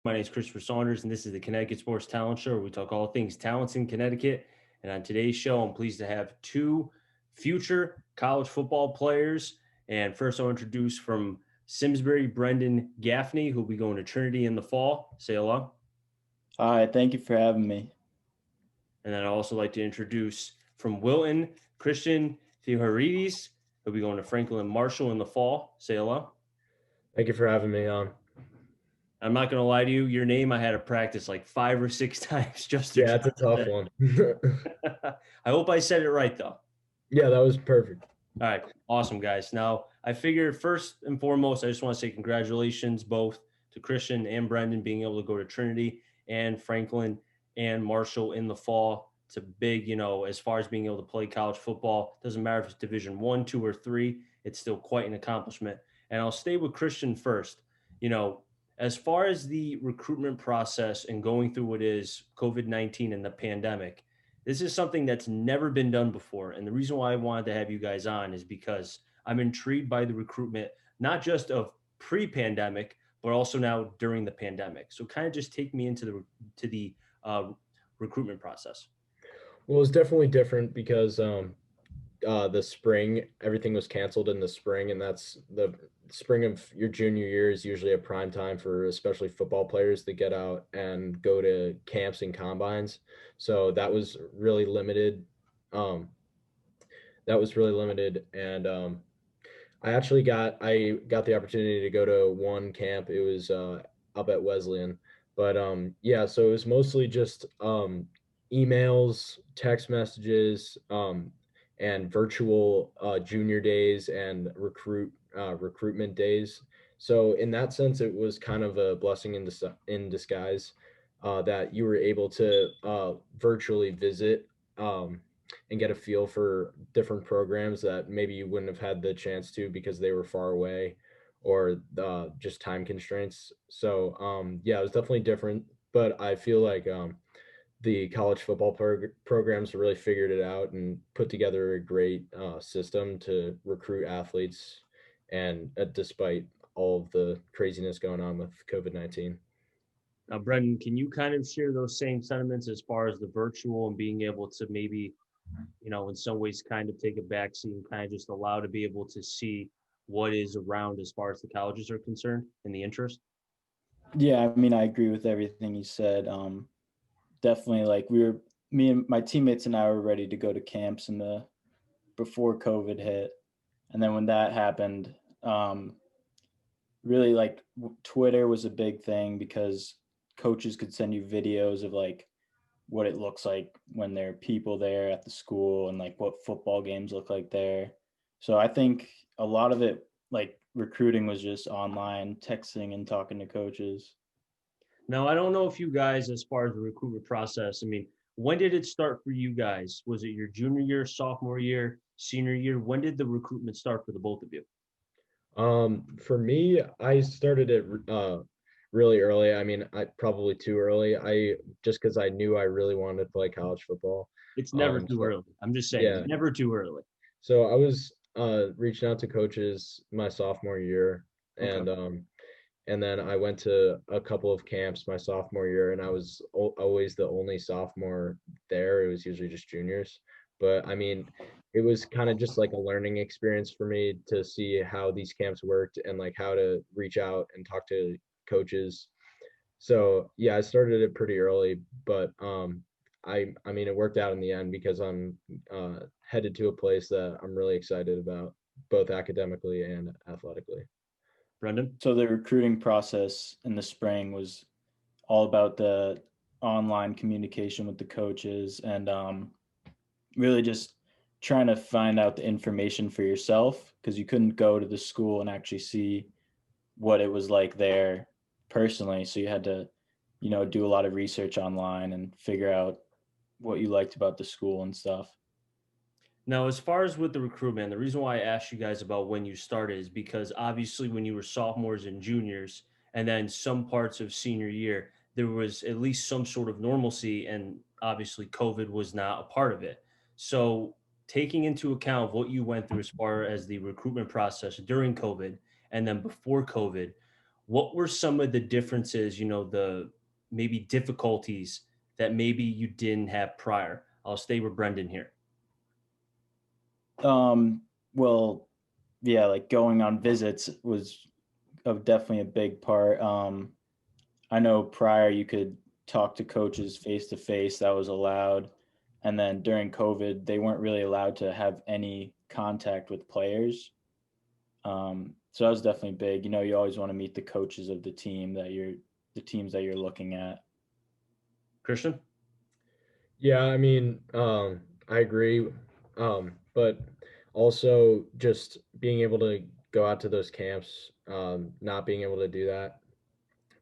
My name is Christopher Saunders, and this is the Connecticut Sports Talent Show, where we talk all things talents in Connecticut. And on today's show, I'm pleased to have two future college football players. And first, I'll introduce from Simsbury, Brendan Gaffney, who'll be going to Trinity in the fall. Say hello. Hi, thank you for having me. And then I'd also like to introduce from Wilton, Christian Theoharides, who'll be going to Franklin Marshall in the fall. Say hello. Thank you for having me on. I'm not going to lie to you. Your name I had to practice like 5 or 6 times just to Yeah, try it's a to tough say one. it. I hope I said it right, though. Yeah, that was perfect. All right. Awesome, guys. Now, I figure first and foremost, I just want to say congratulations both to Christian and Brendan being able to go to Trinity and Franklin and Marshall in the fall. It's a big, as far as being able to play college football. Doesn't matter if it's Division 1, 2, or 3. It's still quite an accomplishment. And I'll stay with Christian first. As far as the recruitment process and going through what is COVID-19 and the pandemic, this is something that's never been done before. And the reason why I wanted to have you guys on is because I'm intrigued by the recruitment, not just of pre-pandemic, but also now during the pandemic. So kind of just take me into the uh, recruitment process. Well, it's definitely different because the spring, everything was canceled in the spring, and that's the spring of your junior year is usually a prime time for especially football players to get out and go to camps and combines. So that was really limited. Um, and I got the opportunity to go to one camp. It was up at Wesleyan, but yeah, so it was mostly just emails, text messages, and virtual junior days and recruitment days. So in that sense, it was kind of a blessing in disguise that you were able to virtually visit. And get a feel for different programs that maybe you wouldn't have had the chance to because they were far away or just time constraints. So yeah, it was definitely different, but I feel like the college football programs really figured it out and put together a great system to recruit athletes, and despite all of the craziness going on with COVID-19. Now, Brendan, can you kind of share those same sentiments as far as the virtual and being able to maybe in some ways kind of take a backseat and kind of just allow to be able to see what is around as far as the colleges are concerned and the interest? Yeah, I mean, I agree with everything you said. Definitely, like me and my teammates and I were ready to go to camps in the before COVID hit, and then when that happened, really like Twitter was a big thing because coaches could send you videos of like what it looks like when there are people there at the school and like what football games look like there. So I think a lot of it, like recruiting, was just online texting and talking to coaches. Now, I don't know if you guys, as far as the recruitment process, I mean, when did it start for you guys? Was it your junior year, sophomore year, senior year? When did the recruitment start for the both of you? For me, I started it really early. I mean, I probably too early. I just because I knew I really wanted to play college football. It's never too So early. I'm just saying, yeah, it's never too early. so I was reaching out to coaches my sophomore year, Okay. and then I went to a couple of camps my sophomore year, and I was always the only sophomore there. It was usually just juniors. But I mean, it was kind of just like a learning experience for me to see how these camps worked and like how to reach out and talk to coaches. So yeah, I started it pretty early, but I mean it worked out in the end because I'm headed to a place that I'm really excited about, both academically and athletically. Brendan? So the recruiting process in the spring was all about the online communication with the coaches and really just trying to find out the information for yourself because you couldn't go to the school and actually see what it was like there personally. So you had to, do a lot of research online and figure out what you liked about the school and stuff. Now, as far as with the recruitment, the reason why I asked you guys about when you started is because obviously when you were sophomores and juniors, and then some parts of senior year, there was at least some sort of normalcy, and obviously COVID was not a part of it. So, taking into account what you went through as far as the recruitment process during COVID and then before COVID, what were some of the differences, the maybe difficulties that maybe you didn't have prior? I'll stay with Brendan here. Well, yeah, like going on visits was definitely a big part. I know prior you could talk to coaches face to face, that was allowed. And then during COVID, they weren't really allowed to have any contact with players. So that was definitely big. You always want to meet the coaches of the teams that you're looking at. Christian? Yeah, I mean, I agree. But also just being able to go out to those camps, not being able to do that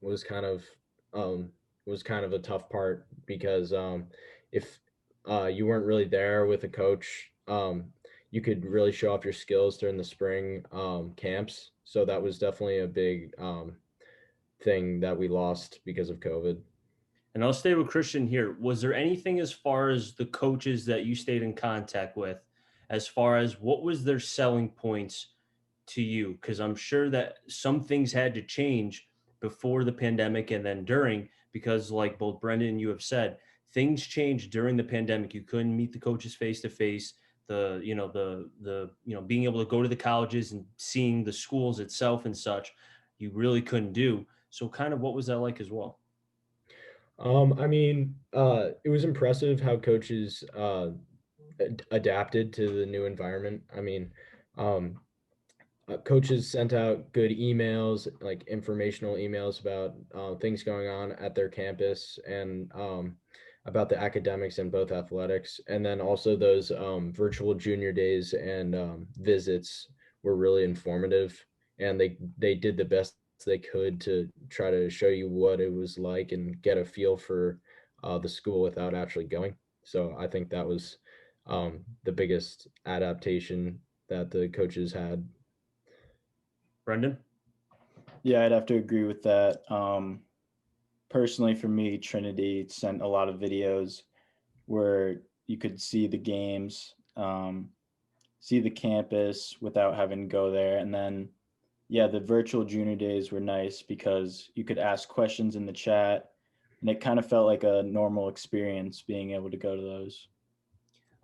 was kind of a tough part because if you weren't really there with a coach, you could really show off your skills during the spring camps. So that was definitely a big thing that we lost because of COVID. And I'll stay with Christian here. Was there anything as far as the coaches that you stayed in contact with, as far as what was their selling points to you? Because I'm sure that some things had to change before the pandemic and then during, because like both Brendan and you have said, things changed during the pandemic. You couldn't meet the coaches face to face. Being able to go to the colleges and seeing the schools itself and such, you really couldn't do. So kind of what was that like as well? I mean, it was impressive how coaches adapted to the new environment. I mean, um, coaches sent out good emails, like informational emails about things going on at their campus and about the academics in both athletics. And then also those virtual junior days and visits were really informative. And they did the best they could to try to show you what it was like and get a feel for the school without actually going. So I think that was the biggest adaptation that the coaches had. Brendan? Yeah, I'd have to agree with that. Personally, for me, Trinity sent a lot of videos where you could see the games, see the campus without having to go there. And then, yeah, the virtual junior days were nice because you could ask questions in the chat, and it kind of felt like a normal experience being able to go to those.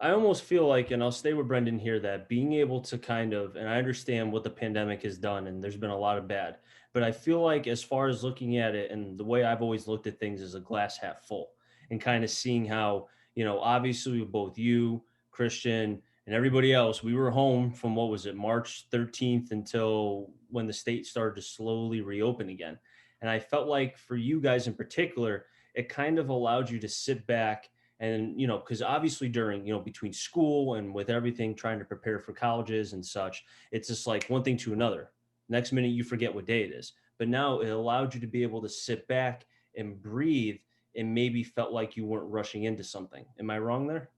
I almost feel like, and I'll stay with Brendan here, that being able to kind of, and I understand what the pandemic has done, and there's been a lot of bad, but I feel like as far as looking at it, and the way I've always looked at things is a glass half full, and kind of seeing how, obviously both you, Christian, and everybody else, we were home from what was it, March 13th until when the state started to slowly reopen again. And I felt like for you guys in particular, it kind of allowed you to sit back and because obviously during between school and with everything trying to prepare for colleges and such, it's just like one thing to another. Next minute you forget what day it is, but now it allowed you to be able to sit back and breathe and maybe felt like you weren't rushing into something. Am I wrong there?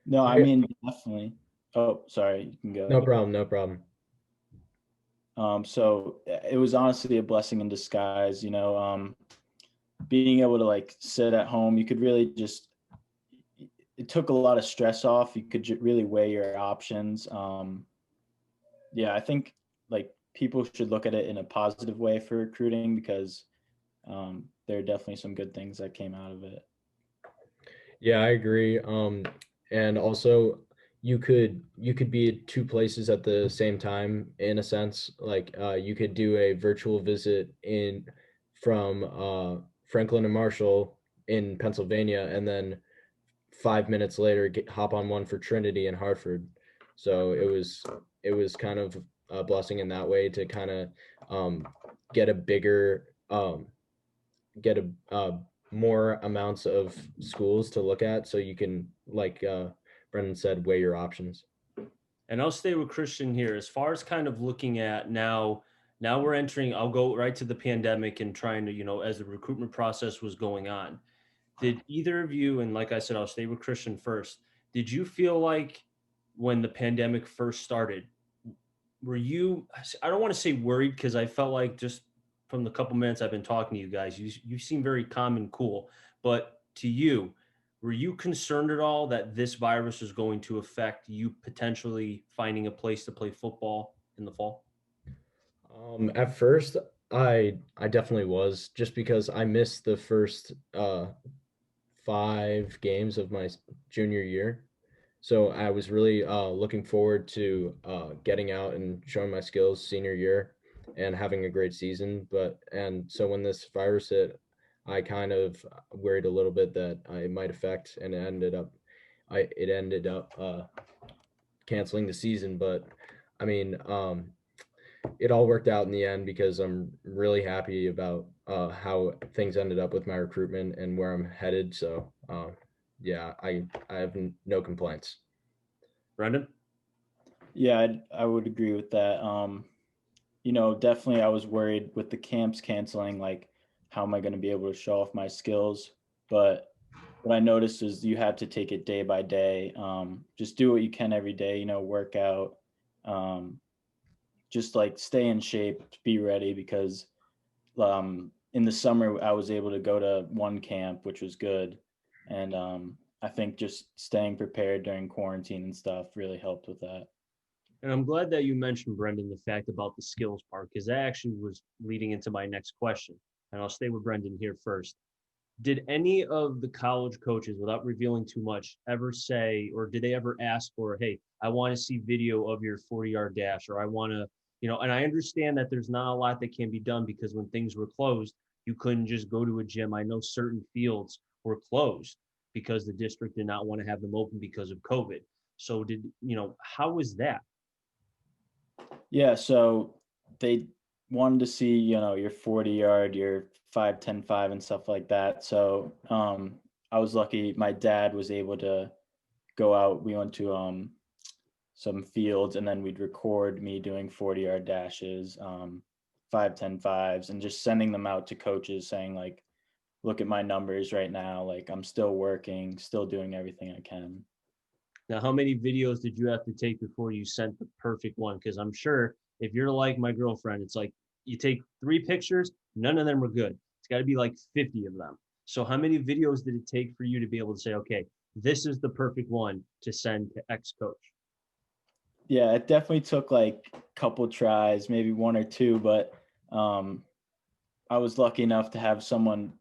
No, I mean, definitely. Oh, sorry, you can go. No problem, no problem. So it was honestly a blessing in disguise, being able to like sit at home. You could really just, it took a lot of stress off. You could really weigh your options. Yeah, I think like people should look at it in a positive way for recruiting because there are definitely some good things that came out of it. Yeah, I agree. And also you could be at two places at the same time in a sense. Like you could do a virtual visit in from Franklin and Marshall in Pennsylvania, and then 5 minutes later hop on one for Trinity in Hartford. So it was kind of a blessing in that way to kind of get a bigger get a more amounts of schools to look at, so you can, like Brendan said, weigh your options. And I'll stay with Christian here. As far as kind of looking at now we're entering, I'll go right to the pandemic and trying to, as the recruitment process was going on. Did either of you, and like I said, I'll stay with Christian first, did you feel like when the pandemic first started, were you, I don't want to say worried because I felt like just from the couple minutes I've been talking to you guys, you seem very calm and cool. But to you, were you concerned at all that this virus is going to affect you potentially finding a place to play football in the fall? At first, I definitely was, just because I missed the first 5 games of my junior year. So I was really looking forward to getting out and showing my skills senior year and having a great season. And so when this virus hit, I kind of worried a little bit that it might affect, and it ended up canceling the season. But I mean, it all worked out in the end, because I'm really happy about how things ended up with my recruitment and where I'm headed. So yeah, I have no complaints. Brendan? Yeah, I would agree with that. Definitely I was worried with the camps canceling, like, how am I going to be able to show off my skills? But what I noticed is you have to take it day by day. Just do what you can every day, work out, um, just like stay in shape, be ready, because in the summer I was able to go to one camp, which was good. And I think just staying prepared during quarantine and stuff really helped with that. And I'm glad that you mentioned, Brendan, the fact about the skills part, because that actually was leading into my next question. And I'll stay with Brendan here first. Did any of the college coaches, without revealing too much, ever say, or did they ever ask for, hey, I want to see video of your 40-yard dash, or I want to, and I understand that there's not a lot that can be done because when things were closed, you couldn't just go to a gym. I know certain fields were closed because the district did not want to have them open because of COVID. So how was that? Yeah, so they wanted to see, your 40-yard, your 5, 10, 5 and stuff like that. So I was lucky my dad was able to go out. We went to some fields, and then we'd record me doing 40-yard dashes, 5, 10, 5s, and just sending them out to coaches saying, like, look at my numbers right now. Like, I'm still working, still doing everything I can. Now, how many videos did you have to take before you sent the perfect one? Because I'm sure if you're like my girlfriend, it's like you take 3 pictures, none of them are good. It's got to be like 50 of them. So, how many videos did it take for you to be able to say, okay, this is the perfect one to send to X coach? Yeah, it definitely took like a couple tries, maybe one or two, but um, I was lucky enough to have someone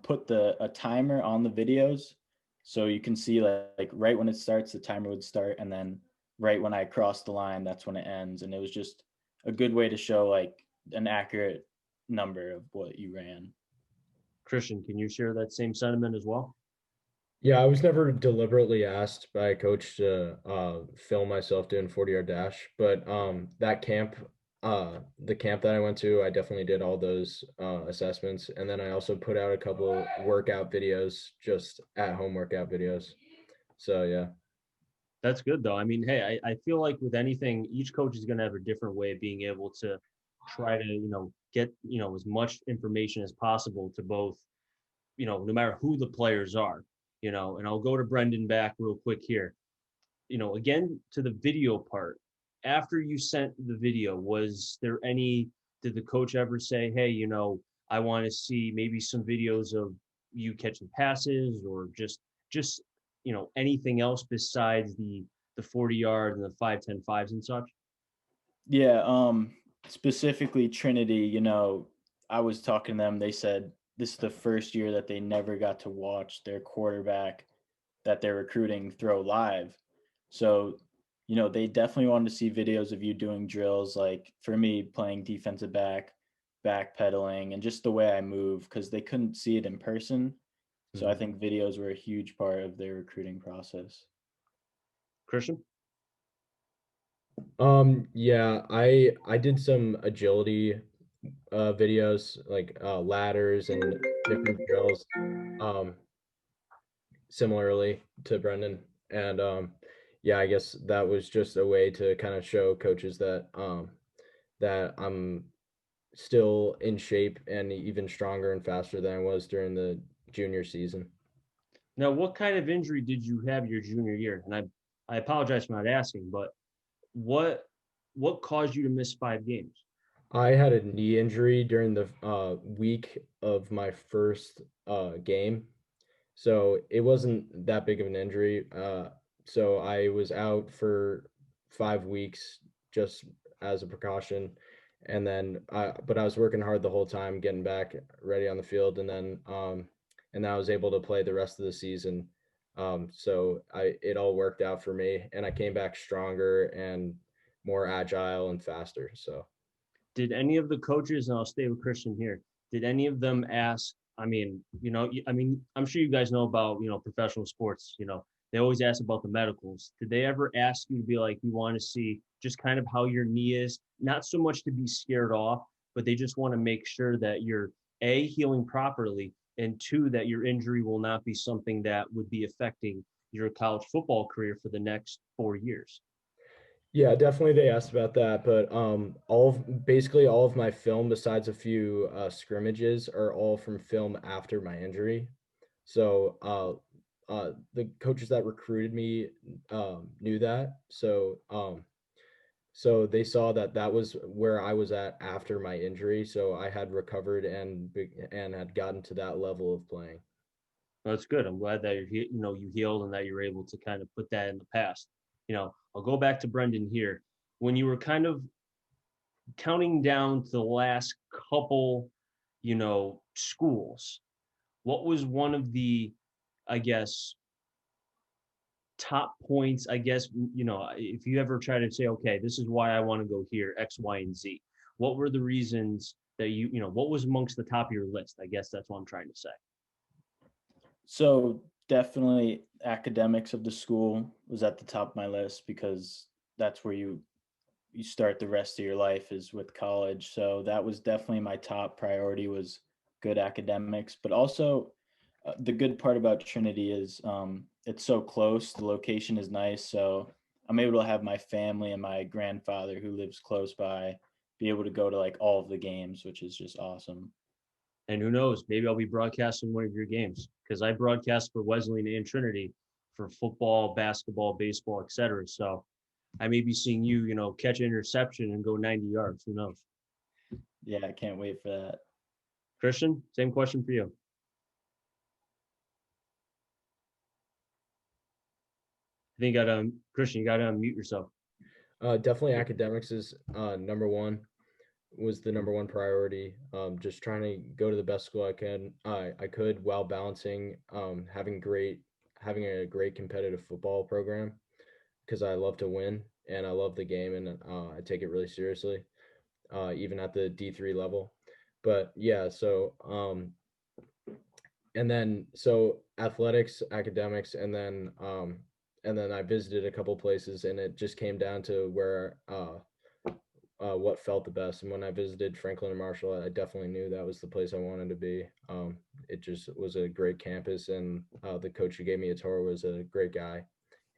put a timer on the videos, so you can see, like right when it starts, the timer would start, and then right when I cross the line, that's when it ends. And it was just a good way to show like an accurate number of what you ran. Christian, can you share that same sentiment as well? Yeah, I was never deliberately asked by a coach to film myself doing 40-yard dash, but the camp that I went to, I definitely did all those assessments, and then I also put out a couple workout videos, just at home workout videos. So yeah. That's good though. I mean, hey, I feel like with anything, each coach is going to have a different way of being able to try to, get, as much information as possible to both, no matter who the players are, and I'll go to Brendan back real quick here. Again, to the video part, after you sent the video, did the coach ever say, hey, I want to see maybe some videos of you catching passes or just, anything else besides the 40-yard and the 5, 10, 5s and such? Yeah, specifically Trinity, I was talking to them. They said this is the first year that they never got to watch their quarterback that they're recruiting throw live. So, they definitely wanted to see videos of you doing drills, like for me playing defensive back, backpedaling, and just the way I move, because they couldn't see it in person. So I Mhm. think videos were a huge part of their recruiting process. Christian? Yeah, I did some agility videos, like ladders and different drills. Um, Similarly to Brendan. And yeah, I guess that was just a way to kind of show coaches that I'm still in shape and even stronger and faster than I was during the junior season. Now, what kind of injury did you have your junior year? And I apologize for not asking, but what what caused you to miss 5 games? I had a knee injury during the week of my first game. So it wasn't that big of an injury. So I was out for 5 weeks just as a precaution. And then but I was working hard the whole time, getting back ready on the field, and then I was able to play the rest of the season. So it all worked out for me, and I came back stronger and more agile and faster. So Did any of the coaches, and I'll stay with Christian here, did any of them ask? I'm sure you guys know about, professional sports, they always ask about the medicals. Did they ever ask you to be like, you want to see just kind of how your knee is? Not so much to be scared off, but they just want to make sure that you're A, healing properly, and two, that your injury will not be something that would be affecting your college football career for the next 4 years. yeah, definitely they asked about that, but basically all of my film besides a few scrimmages are all from film after my injury. So the coaches that recruited me knew that. So they saw that that was where I was at after my injury. So I had recovered and had gotten to that level of playing. That's good. I'm glad that you healed and that you're able to kind of put that in the past. I'll go back to Brendan here. When you were kind of counting down to the last couple, schools, what was one of the, I guess, top points, I guess, if you ever try to say, okay, this is why I want to go here, X, Y, and Z, what were the reasons that what was amongst the top of your list? I guess that's what I'm trying to say. So definitely academics of the school was at the top of my list because that's where you start the rest of your life is with college. So that was definitely my top priority was good academics, but also the good part about Trinity is it's so close. The location is nice. So I'm able to have my family and my grandfather who lives close by be able to go to like all of the games, which is just awesome. And who knows, maybe I'll be broadcasting one of your games because I broadcast for Wesleyan and Trinity for football, basketball, baseball, etc. So I may be seeing you, catch an interception and go 90 yards. Who knows? Yeah, I can't wait for that. Christian, same question for you. I think Christian, you got to unmute yourself. Definitely academics is was the number one priority. Just trying to go to the best school I could while balancing having a great competitive football program because I love to win and I love the game and I take it really seriously, even at the D3 level. But yeah, so athletics, academics, and then I visited a couple places, and it just came down to where what felt the best. And when I visited Franklin and Marshall, I definitely knew that was the place I wanted to be. It just was a great campus, and the coach who gave me a tour was a great guy,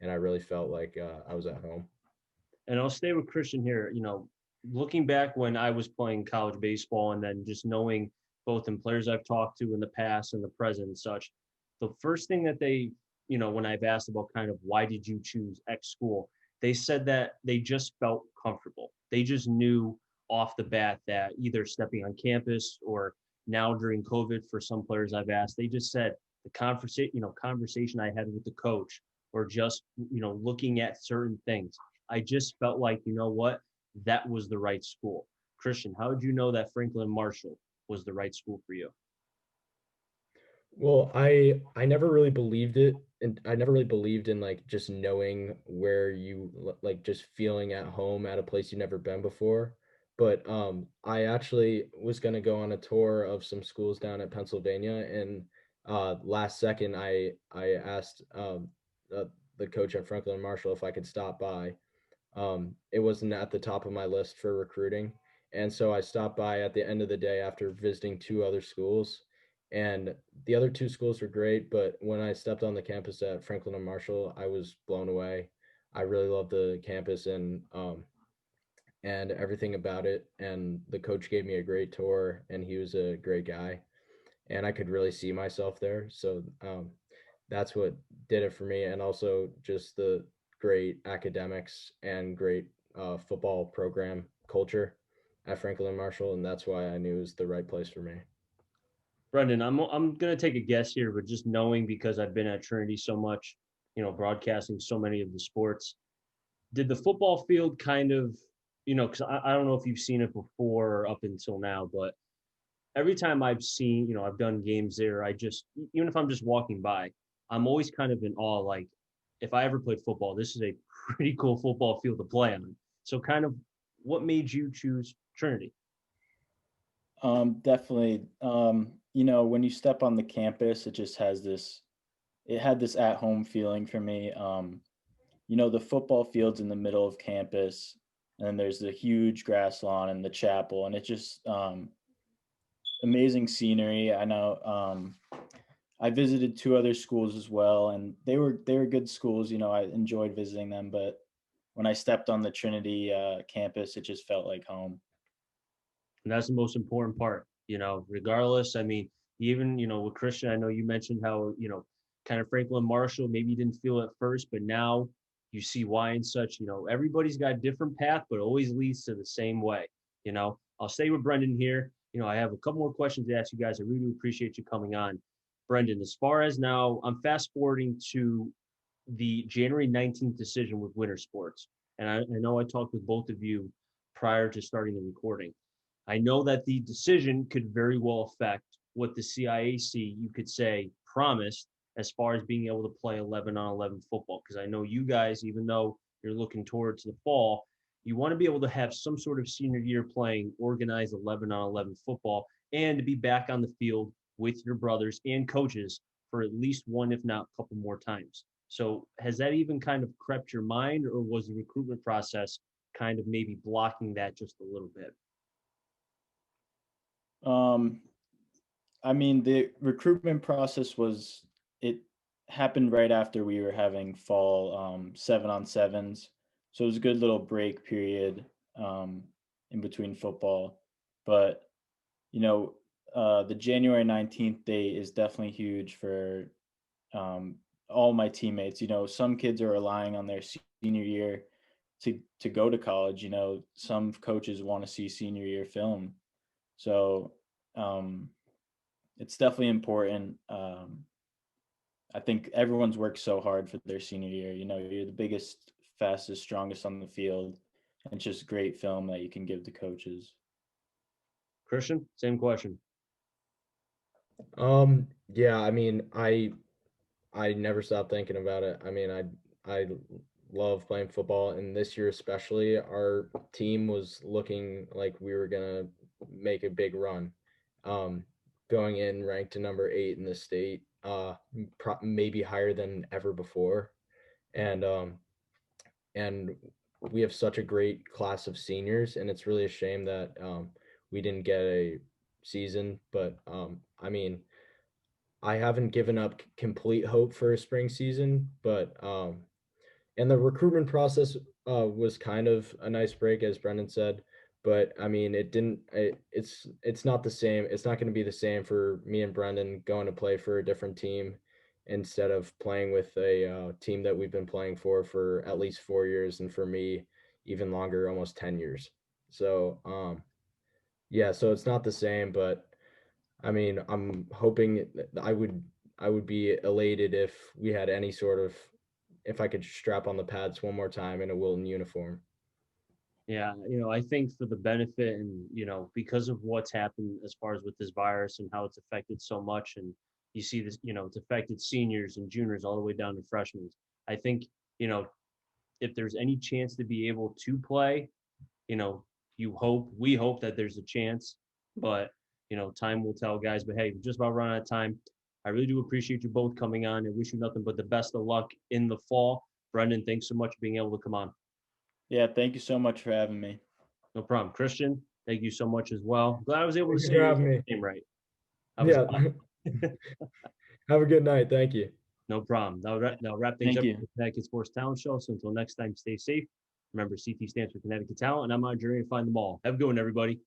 and I really felt like I was at home. And I'll stay with Christian here. Looking back when I was playing college baseball and then just knowing both in players I've talked to in the past and the present and such, the first thing that they, when I've asked about kind of why did you choose X school, they said that they just felt comfortable. They just knew off the bat that either stepping on campus or now during COVID for some players I've asked, they just said the conversation I had with the coach or just, looking at certain things. I just felt like, you know what, that was the right school. Christian, how did you know that Franklin Marshall was the right school for you? Well, I never really believed it, and I never really believed in like just knowing where like just feeling at home at a place you've never been before. But I actually was gonna go on a tour of some schools down at Pennsylvania, and last second I asked the coach at Franklin Marshall if I could stop by. It wasn't at the top of my list for recruiting, and so I stopped by at the end of the day after visiting two other schools, and the other two schools were great, but when I stepped on the campus at Franklin and Marshall, I was blown away. I really loved the campus and everything about it, and the coach gave me a great tour, and he was a great guy, and I could really see myself there. So that's what did it for me, and also just the great academics and great football program culture at Franklin Marshall, and that's why I knew it was the right place for me. Brendan, I'm gonna take a guess here, but just knowing because I've been at Trinity so much, broadcasting so many of the sports, did the football field kind of because I don't know if you've seen it before or up until now, but every time I've seen, I've done games there, even if I'm just walking by, I'm always kind of in awe. Like, if I ever played football, this is a pretty cool football field to play on. So, kind of, what made you choose Trinity? Definitely. When you step on the campus, it had this at home feeling for me. The football field's in the middle of campus, and then there's the huge grass lawn and the chapel, and it just amazing scenery. I know. I visited two other schools as well, and they were good schools. I enjoyed visiting them, but when I stepped on the Trinity campus, it just felt like home. And that's the most important part, regardless. I mean, even, with Christian, I know you mentioned how, kind of Franklin Marshall, maybe you didn't feel it at first, but now you see why and such. Everybody's got a different path, but it always leads to the same way. I'll stay with Brendan here. I have a couple more questions to ask you guys. I really appreciate you coming on. Brendan, as far as now, I'm fast forwarding to the January 19th decision with Winter Sports. And I know I talked with both of you prior to starting the recording. I know that the decision could very well affect what the CIAC, you could say, promised as far as being able to play 11 on 11 football. Because I know you guys, even though you're looking towards the fall, you want to be able to have some sort of senior year playing organized 11 on 11 football and to be back on the field with your brothers and coaches for at least one, if not a couple more times. So has that even kind of crept your mind, or was the recruitment process kind of maybe blocking that just a little bit? I mean, the recruitment process it happened right after we were having fall 7-on-7s. So it was a good little break period in between football. But, the January 19th date is definitely huge for all my teammates. Some kids are relying on their senior year to go to college. Some coaches want to see senior year film. So, it's definitely important. I think everyone's worked so hard for their senior year. You're the biggest, fastest, strongest on the field, and it's just great film that you can give to coaches. Christian, same question. Yeah, I mean, I never stopped thinking about it. I mean, I love playing football, and this year especially, our team was looking like we were gonna make a big run. Um, Going in ranked to number 8 in the state, maybe higher than ever before, and and we have such a great class of seniors, and it's really a shame that we didn't get a season. But I mean, I haven't given up complete hope for a spring season, but and the recruitment process was kind of a nice break, as Brendan said. But I mean, it didn't. It's not the same. It's not going to be the same for me and Brendan going to play for a different team instead of playing with a team that we've been playing for at least 4 years, and for me, even longer, almost 10 years. So yeah, so it's not the same, but I mean, I'm hoping I would be elated if we had any sort of if I could strap on the pads one more time in a Wilton uniform. Yeah, I think for the benefit and, because of what's happened as far as with this virus and how it's affected so much, and you see this, it's affected seniors and juniors all the way down to freshmen. I think, if there's any chance to be able to play, you know, we hope that there's a chance, but, time will tell, guys. But hey, we're just about running out of time. I really do appreciate you both coming on and wish you nothing but the best of luck in the fall. Brendan, thanks so much for being able to come on. Yeah, thank you so much for having me. No problem. Christian, thank you so much as well. Glad I was able to Thank you say for your having me. name right. Yeah. Have a good night. Thank you. No problem. That'll wrap things Thank up you. for the Connecticcut Sports Talent Show. So until next time, stay safe. Remember, CT stands for Connecticut Talent, and I'm on a journey to find them all. Have a good one, everybody.